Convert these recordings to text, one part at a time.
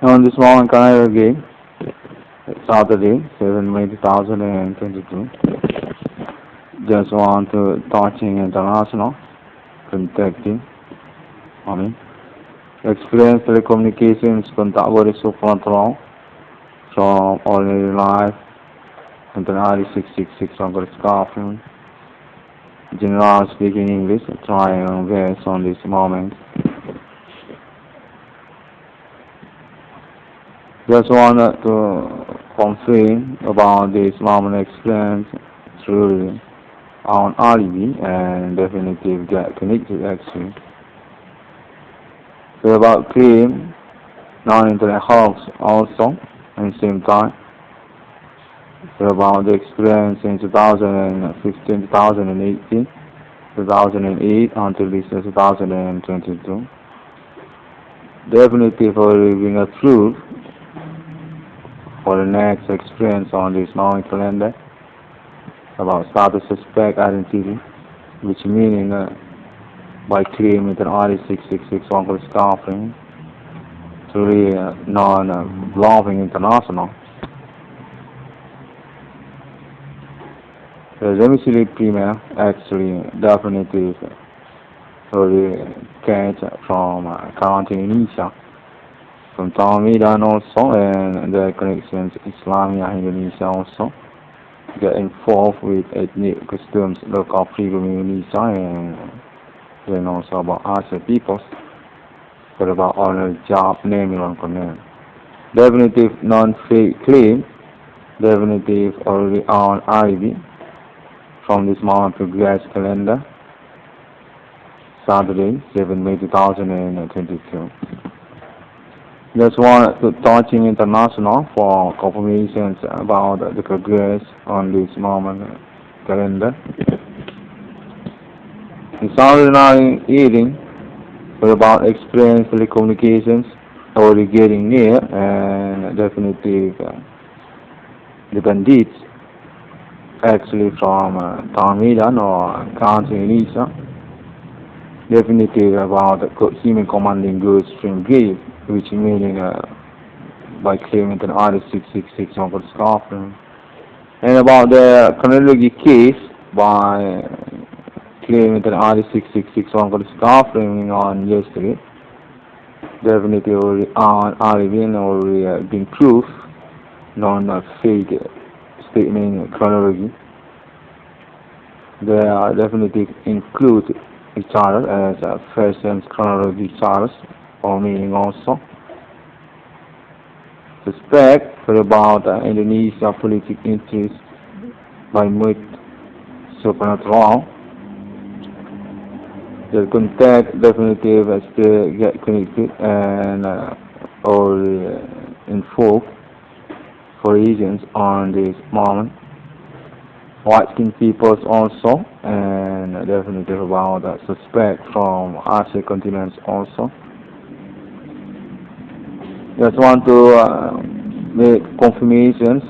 On this morning, calendar game, Saturday, 7 May 2022. Just want to touching international, contacting, experience telecommunications, contact with supernatural from ordinary life, international 666 on the scarf. General speaking English, trying our best on this moment. Just wanted to confirm about this moment experience through on alibi and definitive get connected actually. So about claim non-internet hoax also at the same time. So about the experience in 2015, 2018, 2008 until this 2022. Definitive already being approved for the next experience on this morning calendar about status suspect identity, which meaning by claim with an RE666 on scarfing to the non-blocking international. The domicile premier actually definitive for the catch from quarantine Indonesia, from Tamidan also, and the connections Islamia Indonesia also get involved with ethnic customs, local freedom in Indonesia, and then also about Asian peoples, but about honor job name Irwan cornel. Definitive non-fake claim, definitive already on IB from this month progress calendar, Saturday, 7 May 2022. Just want to touching international for confirmations about the progress on this moment calendar. The Saturday night evening for about experience telecommunications already getting near and definitive the bandits actually from Tamidan or County Indonesia. Definitive about the human commanding goods stream grave, which meaning by claiming an RE666 on the scarfing. And about the chronology case by claiming an RE666 on the scarfing on yesterday. Definitely already been proof, non-fake statement chronology. They are definitely include each other as a first-hand chronology charts or meaning also. Suspect for about Indonesia political interest by Muit supernatural. The contact definitive still get connected and or invoked for reasons on this moment. White skin peoples also, and definitive about suspect from Asia continents also. Just want to make confirmations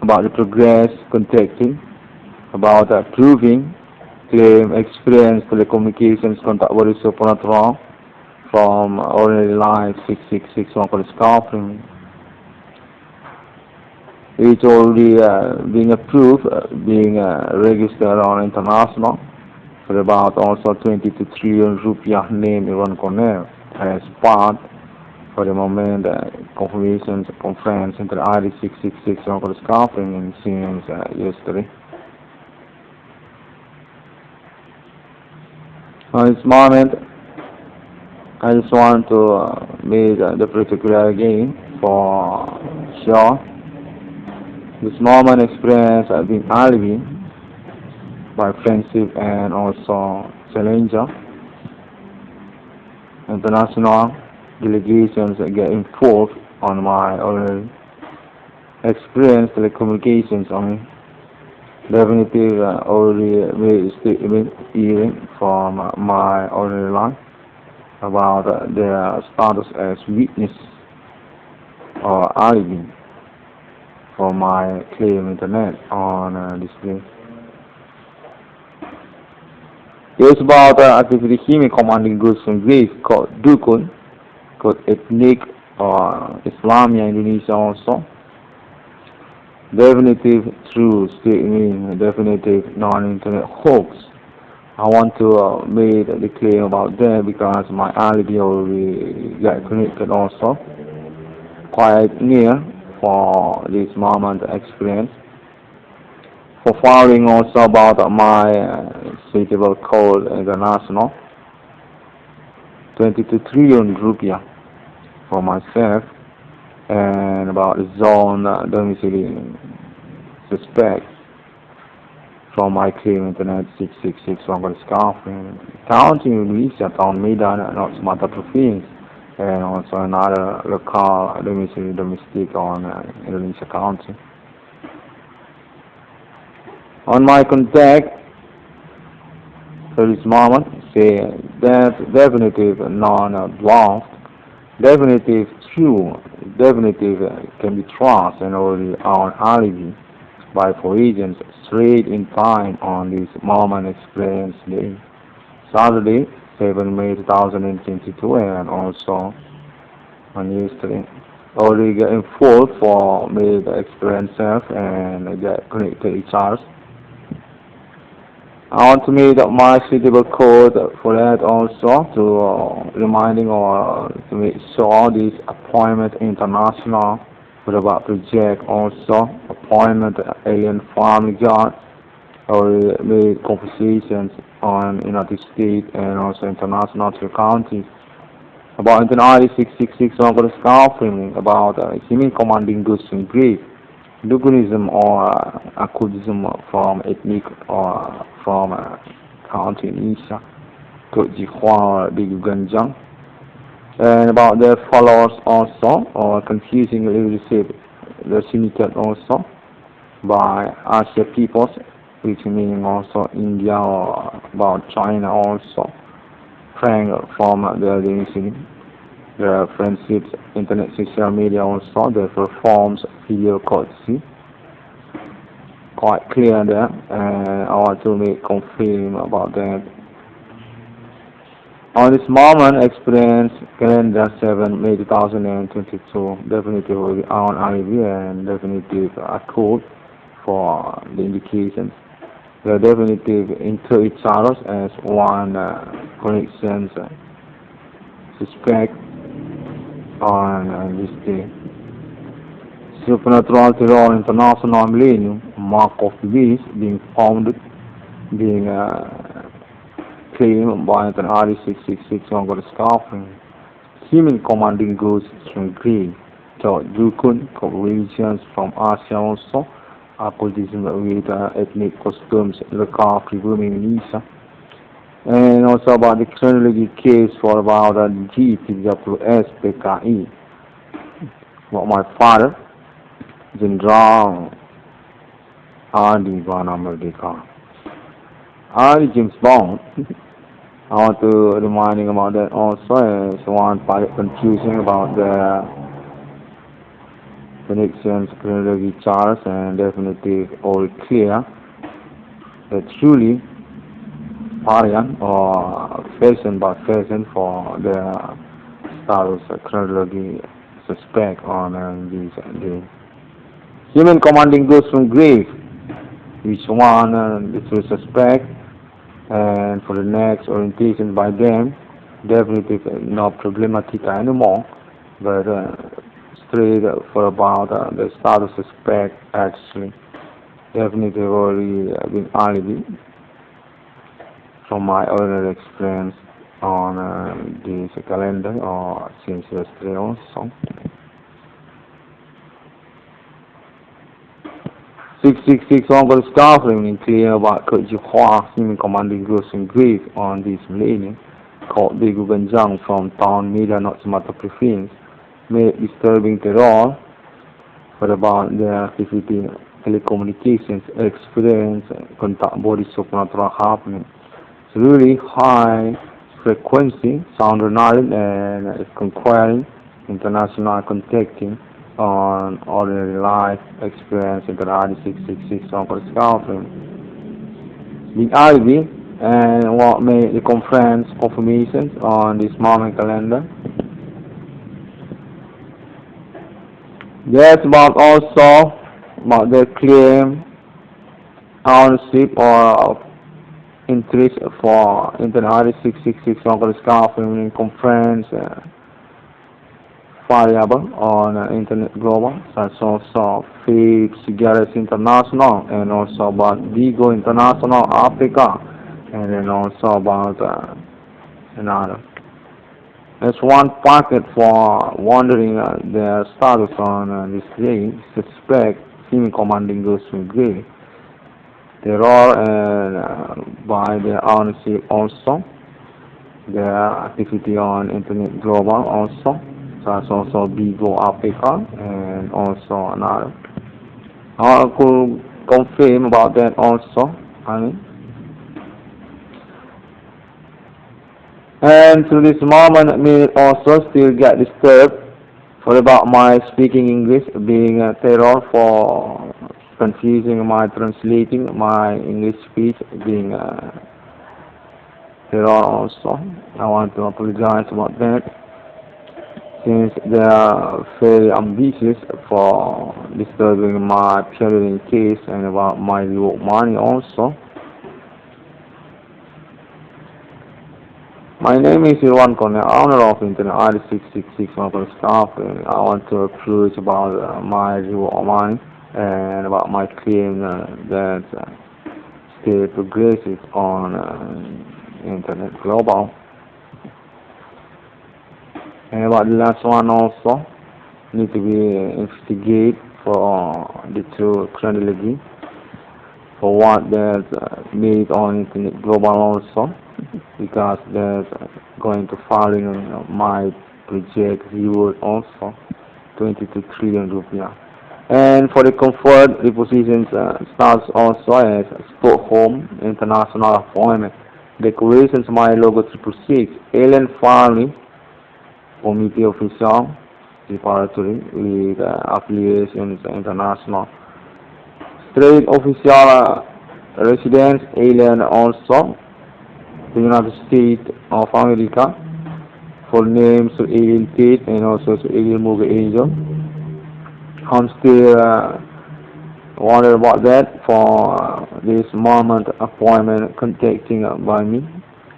about the progress contacting, about proving claim experience telecommunications contact with supernatural from ordinary line 666 on the scarfing. It's already being approved, being registered on international for about also 22 trillion rupiah name Irwan cornel as part for the moment confirmations conference into the RE666 on the scarfing and since yesterday. On this moment, I just want to make the particular again for sure. This moment experience has been alibi by friendship and also challenger. International delegations get involved on my already experience telecommunications on me. Definitive already made a statement even from my ordinary life about their status as witness or alibi for my claim internet on display. It's about activity human commanding goods from Greece called Dukun called ethnic or Islamia Indonesia also. Definitive true statement, definitive non-internet hoax. I want to make the claim about that because my alibi already got connected also. Quite near for this moment experience. For following also about my suitable code international 22 trillion rupiah for myself and about the zone domicile suspect from my claim internet 666 Wangkal Scarfing county Indonesia town Medan not Sumatera province and also another local domestic on Indonesia county. On my contact for this moment, say that definitive non-bluff, definitive true, definitive can be trusted and already on alibi by for agents straight in time on this moment experience day, Saturday, 7 May 2022 and also on yesterday. Already getting full for me the experience self and get connected each other. I want to make my suitable code for that also to reminding or to make sure this appointment international for about project also appointment alien family guard or made conversations on United States and also international to counties about internal 666 on the scaffolding about human commanding goods in Greek. Dugunism or Akudism from ethnic or from county Indonesia, Kojihua Biguganjang, and about their followers also, or confusing leadership, the syndicated also by Asia peoples, which meaning also India or about China also, praying from their religion. Their friendships, internet, social media also, their performs video courtesy. Quite clear there, and I want to make confirm about that. On this moment, experience calendar 7 May 2022, definitively on IB and definitive a code for the indications. The definitive into each other as one connections suspect on this day. Supernatural terror international millennium, mark of the beast, being founded, being claimed by an RE666 on the scarfing. Human commanding ghosts from Greece, Dukun, religions from Asia also, occultism with ethnic costumes, local women in Indonesia. And also about the chronology case for about G30S PKI. About my father, Jenderal Adi Bana Merdeka. Adi James Bond. I want to reminding about that also as one part confusing about the connections, chronology charts, and definitely all clear that truly variant or fashion by fashion for the status chronology suspect on this day. Human commanding goods from Greece, which one this will suspect, and for the next orientation by them, definitely not problematic anymore, but straight for about the status suspect actually, definitely already been alibi from my earlier experience on this calendar or since yesterday also. 666 Uncle Scarfling clear about Kojihua human commanding groups in Greek on this millennium called Biguganjang from town Medan not Sumatera province made disturbing terror for about their activity telecommunications experience contact body supernatural happening. It's really high frequency, sound renarding and conquering international contacting on ordinary life experience in the RE666 on the scaffolding. The IB and what made the conference confirmations on this moment calendar Yes, about also about the claim ownership or interest for Internet 666 local staff in conference variable on Internet Global, such also FIPS Cigarettes International, and also about Vigo International Africa, and then also about another. There's one packet for wondering their status on this day. Suspect semi-commanding goes to grade. There are by their ownership also. Their activity on Internet Global also. So that's also Bigo Africa and also another. I could confirm about that also. And to this moment, me also still get disturbed for about my speaking English being a terror for confusing my translating my English speech being terror also. I want to apologize about that since they are very ambitious for disturbing my parenting case and about my reward money also. My name is Irwan, owner of Internet BRI666 local staff, and I want to approach about my reward money and about my claim that still progresses on Internet Global. And about the last one also, need to be investigated for the true chronology for what that's made on Internet Global also, because there's going to fall in my project reward also, 22 trillion rupiah. And for the comfort, the positions starts also as Stockholm International Appointment. Decorations my logo 666, alien family, committee official, preparatory with affiliations international. Straight official residence, alien also, the United States of America, for names to alien Tate and also to alien movie angel. I'm still wondering about that for this moment appointment contacting by me.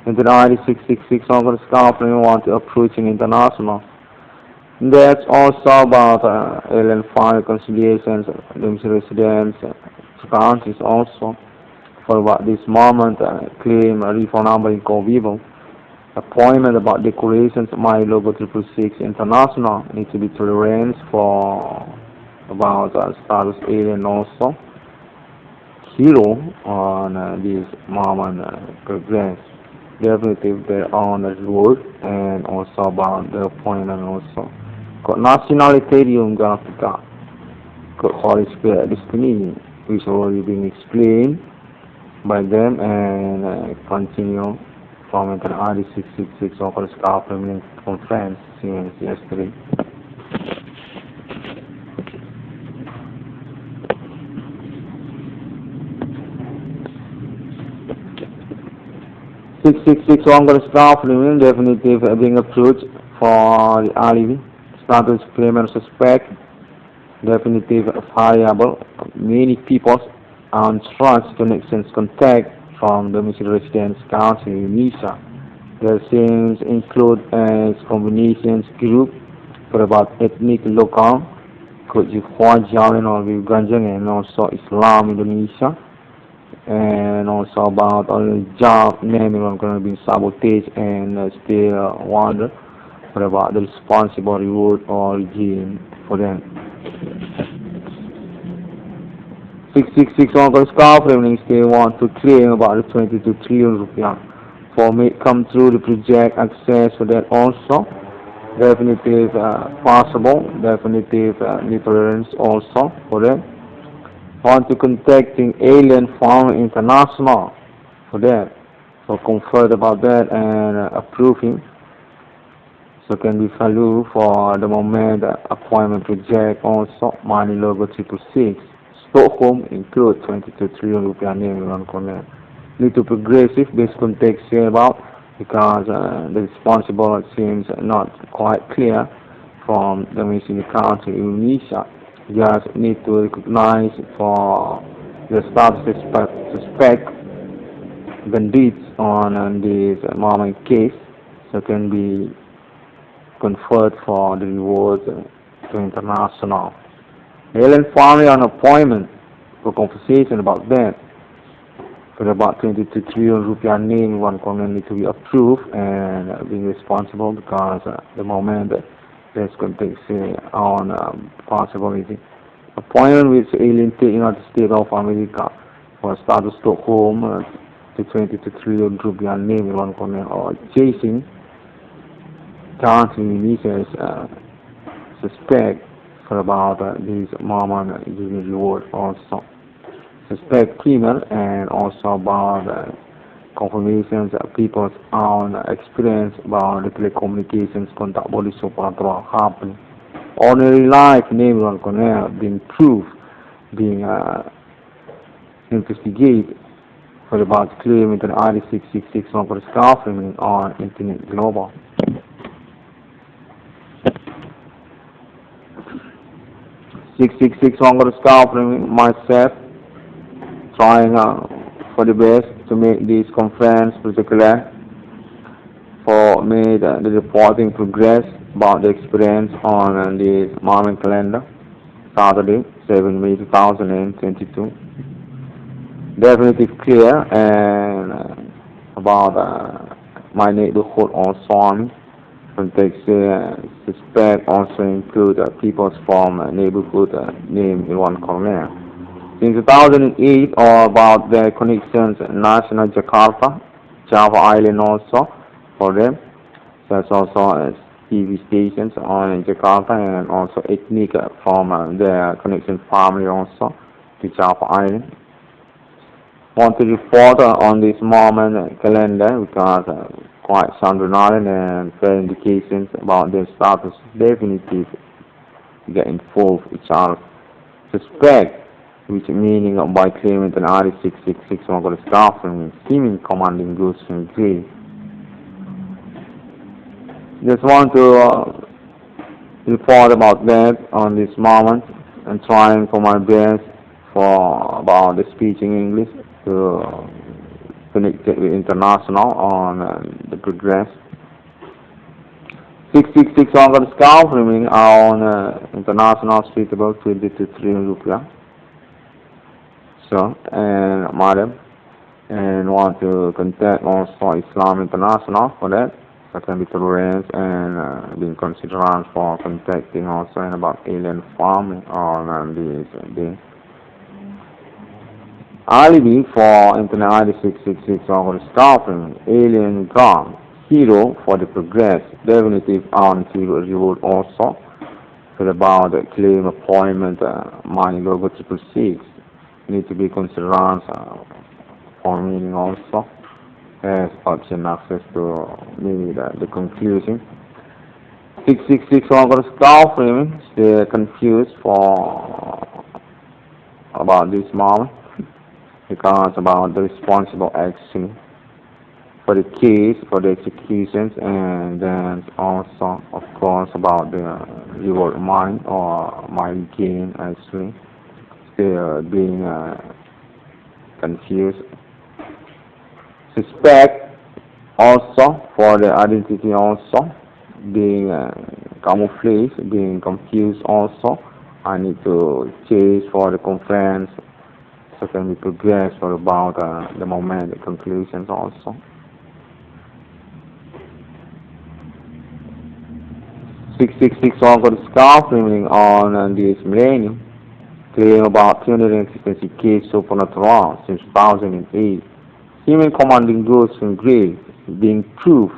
Into the ID 666 I'm going to start and want to approaching international. That's also about alien file conciliations, domicile residence, countries also. For about this moment, claim a refund number in Convivo. Appointment about decorations, my logo 666 international needs to be tolerance for about status alien also. Hero on this moment progress. Definitely they're on the road and also about the appointment also. Got nationalitarium Africa. Got Holy Spirit destiny, which already been explained by them and continue from the RD666 local staff permanent conference since yesterday. Six local staff remain definitive being approached for the alibi. Status claimant suspect definitive variable. Many people on trust connections contact from domicile residence council in Indonesia. Their names include as combinations group for about ethnic local, Jalan or Ganjang and also Islam Indonesia, and also about job name is going to be sabotage and still wonder for about the responsible reward or regime for them. 666 local staff revenue still want to claim about the 22 trillion rupiah for me come through the project access for that also. Definitive possible, definitive deterrence also for them. Want to contacting alien found international for that. So conferred about that and approving. So can be value for the moment appointment project also money logo 666. Stockholm include 22 trillion rupiah name on cornel. Little progressive based context here about because the responsible seems not quite clear from the missing country Indonesia. just need to recognize for the staff suspect bandits on this moment case, so can be conferred for the rewards to international. Alien family on appointment for conversation about that. For about 22 trillion rupiah name, one corner need to be approved and being responsible because the moment there's context on possibility. Appointment with alien taking out the state of America for start to Stockholm to 22 trillion rupiah name in one corner or chasing country ministers suspect for about these moment giving reward also. Suspect criminal and also about confirmations of people's own experience about the telecommunications contact body supernatural happening. Ordinary life name one corner being proved, being investigated for about claim into the BRI666 on scaffing on Internet Global. 666 on scaffing myself trying for the best to make this conference particular for me the reporting progress about the experience on this Marvin calendar Saturday 7 May 2022. Definitely clear and about my neighborhood also on context suspect also include peoples from neighborhood named Irwan cornel. In 2008, or about their connections national Jakarta, Java Island also for them. There's also TV stations on Jakarta and also ethnic from their connection family also to Java Island. Want to report on this moment calendar because quite some knowledge and fair indications about their status definitive get involved each other. Suspect which meaning by claiming an BRI666 on staff and seeming commanding goods and grade. Just want to report about that on this moment and trying for my best for about the speech in English to connect it with international on the progress. 666 on staff remaining on international suitable 22 trillion rupiah. So, and madam, and want to contact also Islam International for that, so can be tolerance and being considered for contacting also and about alien farming on this day. Alibi for Internet 666 on staffing, alien ground, hero for the progress, definitive on hero reward also, for about the claim appointment, money logo 666. Need to be considered for meaning also as option access to maybe the conclusion. 666 on staff framing, they're confused for about this moment because about the responsible action for the case, for the executions, and then also of course about the reward money or money gain actually. They are being confused. Suspect also for the identity also being camouflaged, being confused also. I need to chase for the conference so can we progress for about the moment, the conclusions also. 666 on the scarf remaining on this millennium. Claim about 360 cases supernatural since 2008. Human commanding ghosts and graves being proved,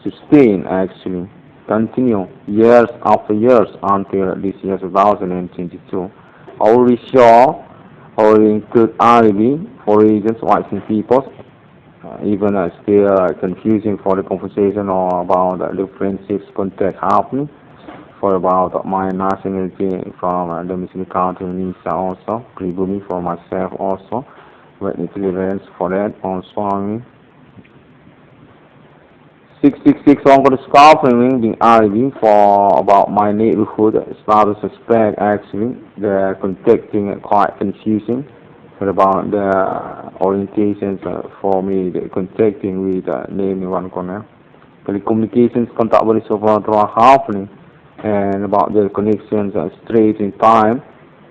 sustained actually, continue years after years until this year 2022. Already sure, already include alibi for reasons white peoples, even still confusing for the conversation or about the friendships contact happening. For about my nationality from domestic country Nisa also, Pribumi for myself also, witness clearance for that also. 666 on the scarf being arguing for about my neighborhood. Started to suspect actually they're contacting quite confusing but about the orientations for me the contacting with name Irwan cornel. Telecommunications contact boleh sofa half and about the connections straight in time.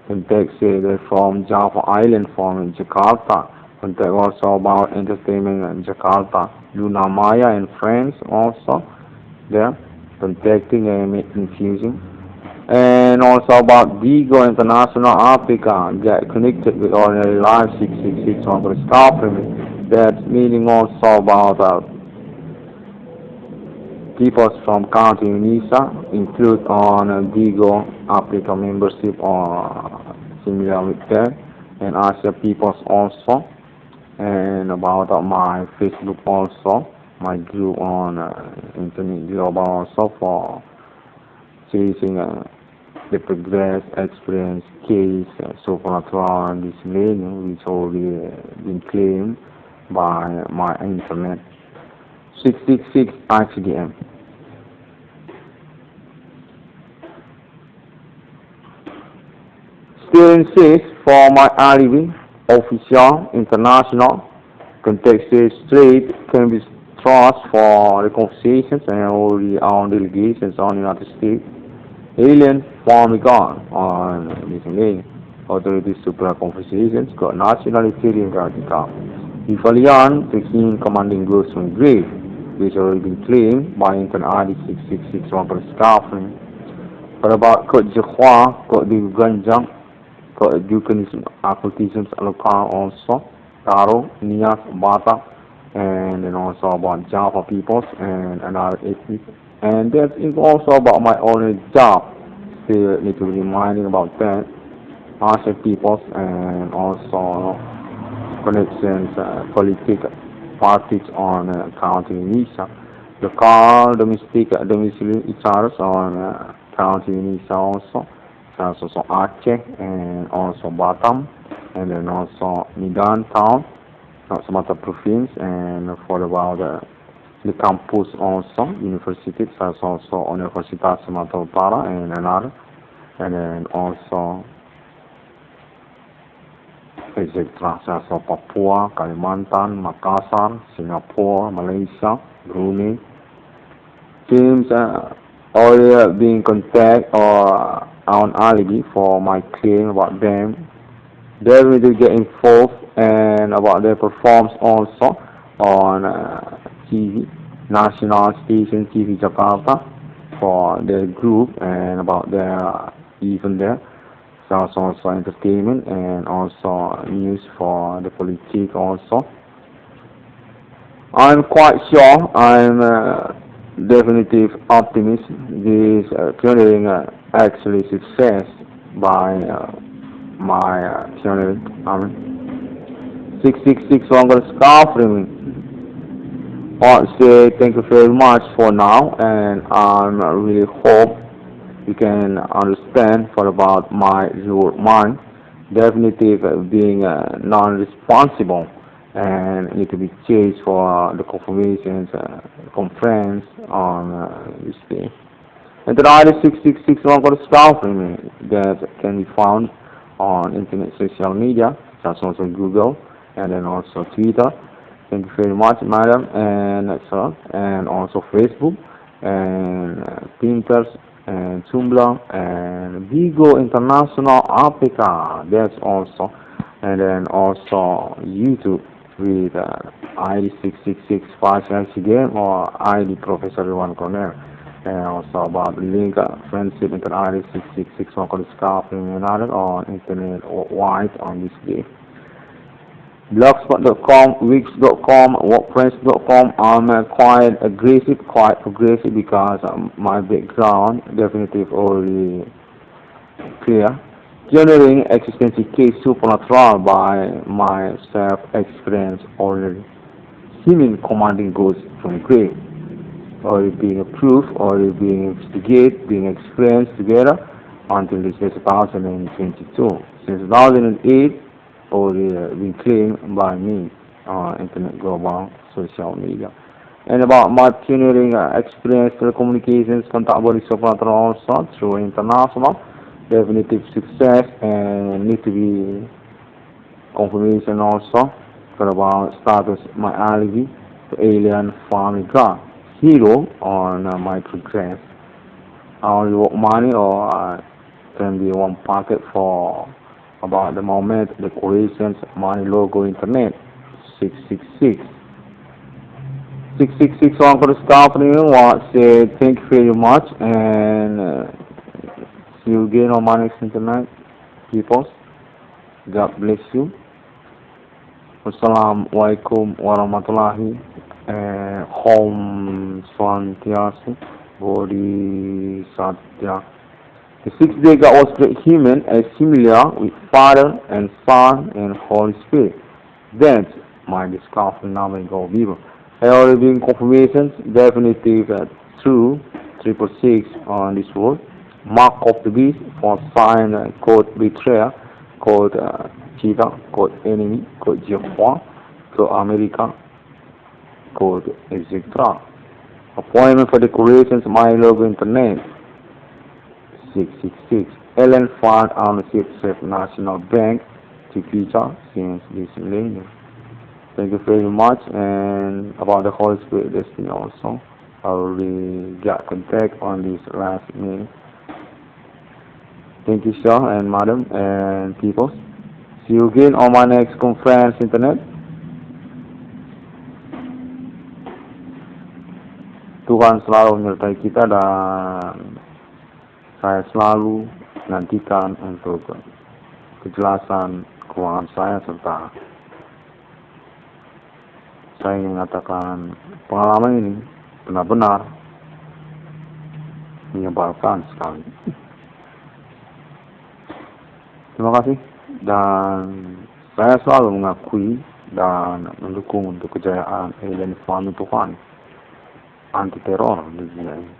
Contact say they're from Java Island from Jakarta. Contact also about entertainment in Jakarta. Luna Maya and friends also there. Contacting and make confusing. And also about Vigo International Africa. Get connected with ordinary live 666 on the staff. That's meaning also about people from County Unisa include on Vigo Africa membership or similar with that, and Asia peoples also, and about my Facebook also, my group on Internet Global also for chasing the progress, experience, case, supernatural, and this lane which already been claimed by my Internet. 666 ICDM. Still insists for my alibi, official, international, context straight can be trust for the conversations and all the own delegations on the United States. Alien form gone on this lane. Authorities super conversations got nationality in Radical. If Alian, the king commanding goes from grave, which already been claimed by Internet ID 666 on the staffing. But about Code Jahua, Code the Ganjang, Code education applications local also, Taro, Nias, Bata, and then also about Java peoples and another ethnic. And that is also about my own job. Still need to be reminding about that. Asian peoples and also connections, political parties on County Unisa. Local, domestic, domiciliary each others on County Unisa also. There's also Aceh and also Batam, and then also Medan town, not Sumatera province, and for about the campus also, universities, there's also Universitas Sumatera Utara and another, and then also etc. So Papua, Kalimantan, Makassar, Singapore, Malaysia, Brunei. Teams all being contact or on alibi for my claim about them. They will get involved and about their performance also on TV, national station TV Jakarta for their group and about their even there. There's also entertainment and also news for the politics also. I'm quite sure, I'm definitive optimist this pioneering actually success by my pioneering 666 longer scarf ring. I say thank you very much for now, and I really hope you can understand for about your mind. Definitive being non-responsible and need to be changed for the confirmations conference on this day. And the other 666 one got a staff that can be found on internet social media, such also Google and then also Twitter. Thank you very much, madam, and sir, and also Facebook and Pinterest and Tumblr and Vigo International Africa. That's also, and then also YouTube with ID 666 again or ID Professor Irwan cornel, and also about link friendship into ID 666 on Scarf and another on internet or wide on this day. Blogspot.com, Wix.com, WordPress.com. I'm quite aggressive, quite progressive because my background definitely already clear. Generating existential case supernatural by my self-experience already. Seeming commanding ghosts from grave, or being approved, or being investigated, being experienced together until this year 2022. Since 2008, already been claimed by me on Internet Global social media. And about my pioneering experience telecommunications, contact body supernatural also through international, definitive success and need to be confirmation also for about status my alibi to alien family god hero on my progress. I only work money or can be one packet for about the moment decorations money logo internet 666 666 on for the staff want say thank you very much and see you again on my next internet people. God bless you. Wassalamualaikum warahmatullahi Om Swantiasu Bodhisattva. The sixth day God was great human as similar with Father and Son and Holy Spirit. Then my discovery now in God Bible. I already been confirmations definitive true 666 on this word. Mark of the beast for sign code betrayal code cheetah code enemy code Jehovah code America code etc. Appointment for decorations my logo internet 666. Ellen Fund Ownership Safe National Bank Chiquita since this millennium. Thank you very much. And about the Holy Spirit destiny also, I already got contact on this last minute. Thank you, sir and madam and people. See you again on my next conference internet. Tuhan selalu menyertai kita dan saya selalu nantikan untuk kejelasan keuangan saya serta saya ingin mengatakan pengalaman ini benar-benar menyebalkan sekali. Terima kasih dan saya selalu mengakui dan mendukung untuk kejayaan alien family Tuhan anti teror di dunia ini.